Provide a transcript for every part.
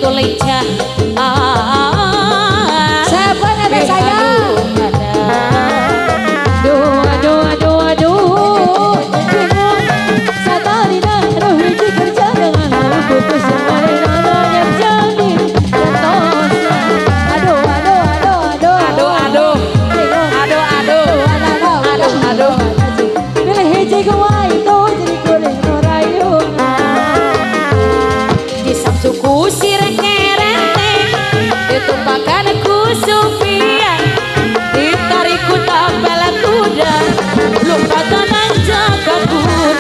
Kuleja. Siapa ada saya? Aduh. Satarina, aduh hiji kerja dengan haru putus kemarin adanya jadi jatuhnya. Aduh. Pilih hiji gua itu jadi kuring rayu. Kisah suku sirek-kerete ditumpahkan ku Sofia, ditariku tapel kuda luka tanan jaga gunung.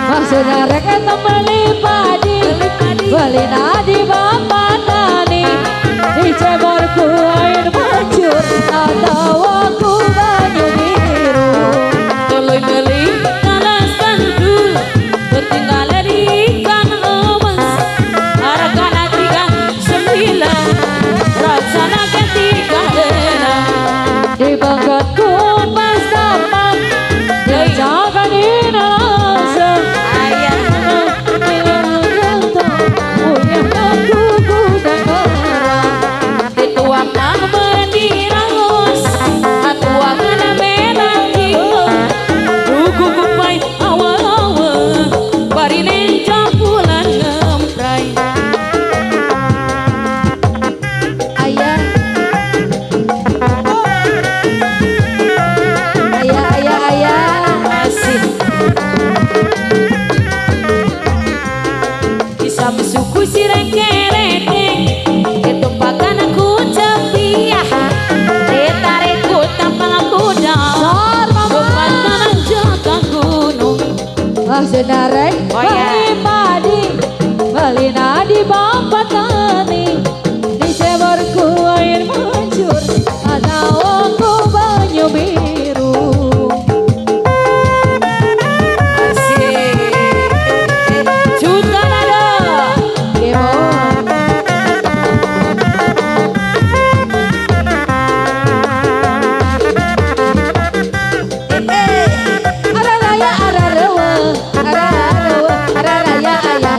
Maksudnya reka temeli padi beli nadi bapak tani dicebor ku air mancur atau aku banyu biru. Toloi beli kalas kandul tertinggal di ikan emas. Arakan tiga sembilan rasana ketika enam. Di bangkatku pas tapak jangan dinasa. Ayah Punya aku gudang merah. tetua mah mendirangos atua ngana menang kilo rugu kupai awa-awa bari nenca pulang ngemprai. Ayah Masih kisah suku sirek-kerete ditumpahkan aku cepiah, ditariku tampang kuda Sor mama lupa tanan jaga gunung. maksudnya rek Oh, iya. beli padi beli nadi bapak tani dicebor ku air mancur atau aku banyu biru. Asik juta nada Gimana? Araraya ararawa ararawa araraya ayah.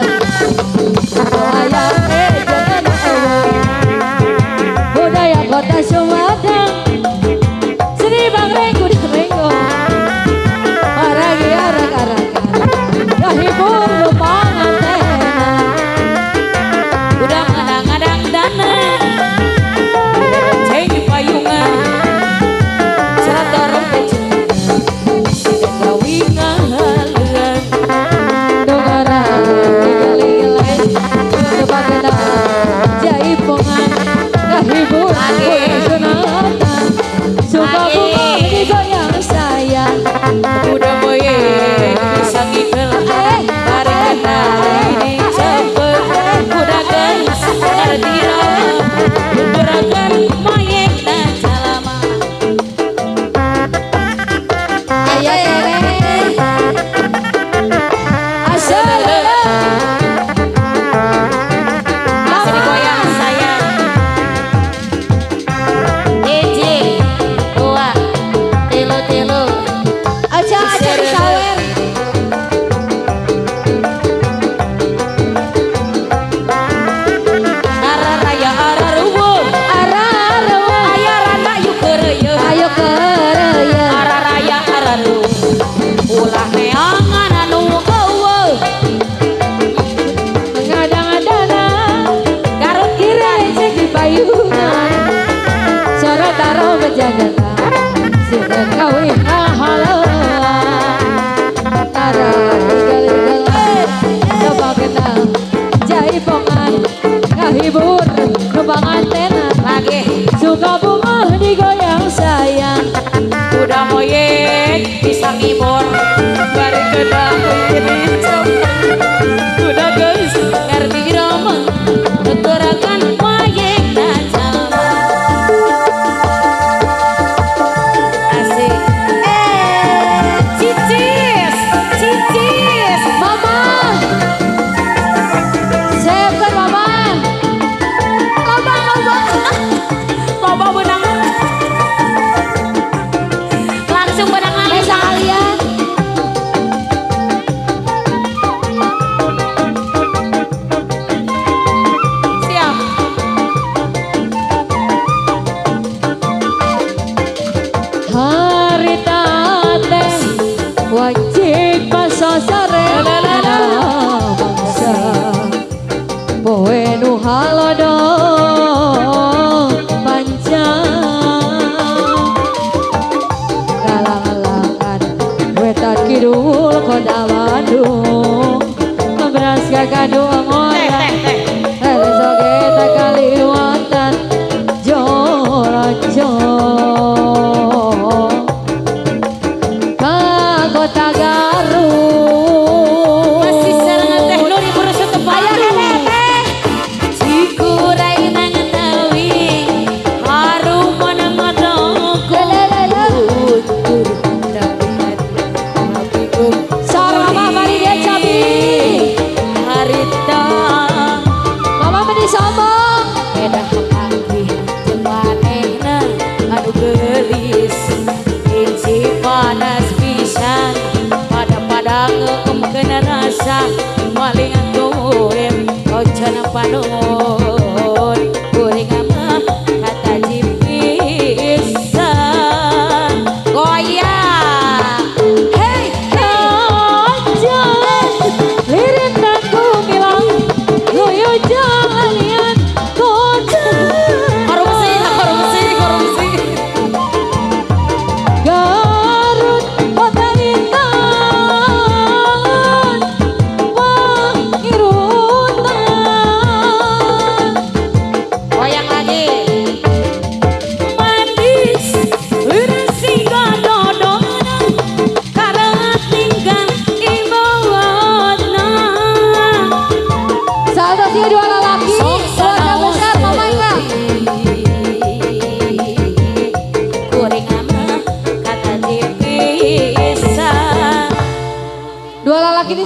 halo dong panjang galang-galangan wetan kidul kota Bandung beras kakadung orang besok kita kaliwatan jorojo ke kota Garut masih serangan teh Nuri berusaha tebalan cikurai nang tawi harum mana madaku sarang mama dia cabi harita mama meni sombong edah pagi jemanehna anu gelis inci panas pisan pada ngeukeum kena rasa maling atuem ocana panon kuring mah kata jipisan goyang hey jangan lirik dan ku bilang loyo jangan lihat kota korupsi Garut kota Intan Pangirutan goyang lagi manis urasi gododona karet tinggal ibawana satu dua lelaki keluarga besar mama Ika kuring mah kata dipisah dua lelaki di